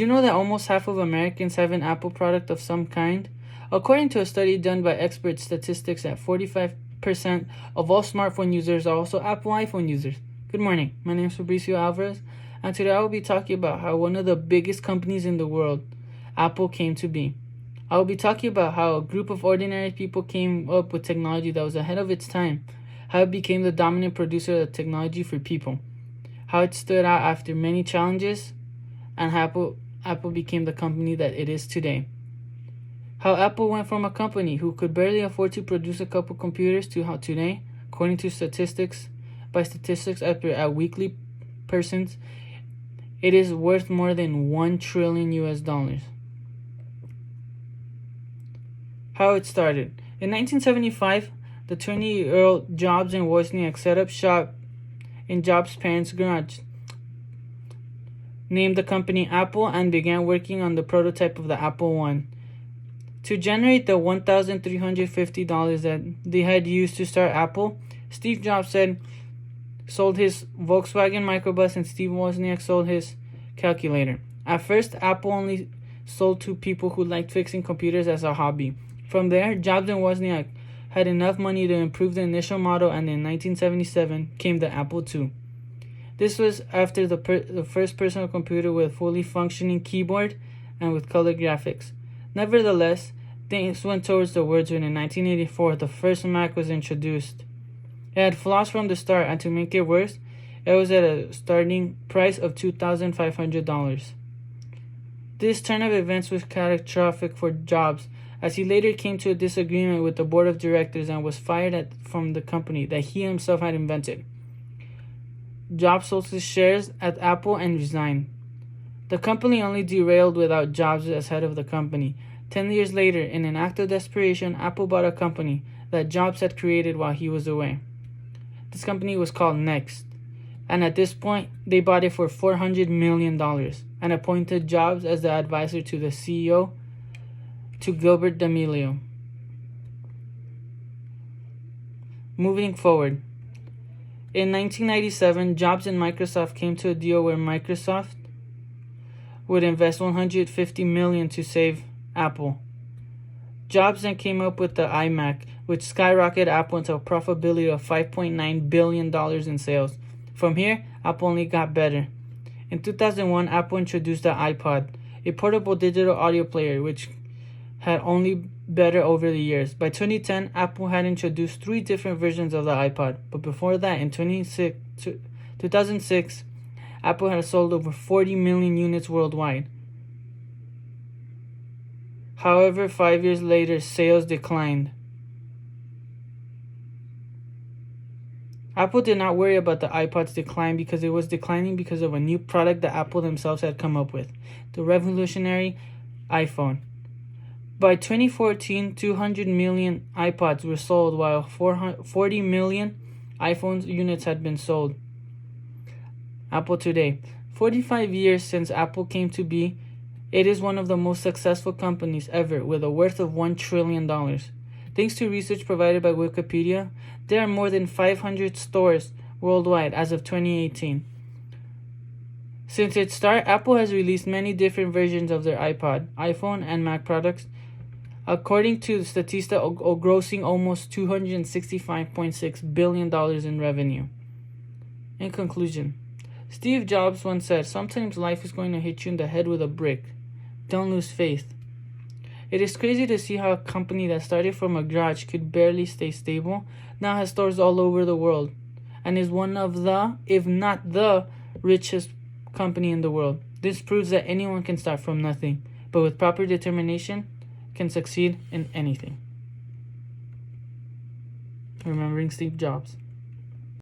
You know that almost half of Americans have an Apple product of some kind? According to a study done by expert statistics, that 45% of all smartphone users are also Apple iPhone users. Good morning, my name is Fabricio Alvarez, and today I will be talking about how one of the biggest companies in the world, Apple, came to be. I will be talking about how a group of ordinary people came up with technology that was ahead of its time, how it became the dominant producer of technology for people, how it stood out after many challenges, and how Apple became the company that it is today. How Apple went from a company who could barely afford to produce a couple computers to how today, according to statistics at Weekly Persons, it is worth more than $1 trillion US. How it started. In 1975, the 20-year-old Jobs and Wozniak set up shop in Jobs' parents' garage, named the company Apple, and began working on the prototype of the Apple I. To generate the $1,350 that they had used to start Apple, Steve Jobs sold his Volkswagen microbus and Steve Wozniak sold his calculator. At first, Apple only sold to people who liked fixing computers as a hobby. From there, Jobs and Wozniak had enough money to improve the initial model, and in 1977 came the Apple II. This was after the first personal computer with fully functioning keyboard and with color graphics. Nevertheless, things went towards the worst when in 1984 the first Mac was introduced. It had flaws from the start, and to make it worse, it was at a starting price of $2,500. This turn of events was catastrophic for Jobs, as he later came to a disagreement with the board of directors and was fired from the company that he himself had invented. Jobs sold his shares at Apple and resigned. The company only derailed without Jobs as head of the company. 10 years later, in an act of desperation, Apple bought a company that Jobs had created while he was away. This company was called Next, and at this point, they bought it for $400 million and appointed Jobs as the advisor to the CEO, to Gilbert D'Amelio. Moving forward, in 1997, Jobs and Microsoft came to a deal where Microsoft would invest $150 million to save Apple. Jobs then came up with the iMac, which skyrocketed Apple into a profitability of $5.9 billion in sales. From here, Apple only got better. In 2001, Apple introduced the iPod, a portable digital audio player which had only better over the years. By 2010, Apple had introduced 3 different versions of the iPod, but before that, in 2006, Apple had sold over 40 million units worldwide. However, 5 years later, sales declined. Apple did not worry about the iPod's decline because it was declining because of a new product that Apple themselves had come up with, the revolutionary iPhone. By 2014, 200 million iPods were sold, while 40 million iPhone units had been sold. Apple today. 45 years since Apple came to be, it is one of the most successful companies ever, with a worth of $1 trillion. Thanks to research provided by Wikipedia, there are more than 500 stores worldwide as of 2018. Since its start, Apple has released many different versions of their iPod, iPhone, and Mac products, according to Statista, grossing almost $265.6 billion in revenue. In conclusion, Steve Jobs once said, "Sometimes life is going to hit you in the head with a brick. Don't lose faith." It is crazy to see how a company that started from a garage could barely stay stable now has stores all over the world and is one of the, if not the, richest company in the world. This proves that anyone can start from nothing, but with proper determination, can succeed in anything. Remembering Steve Jobs.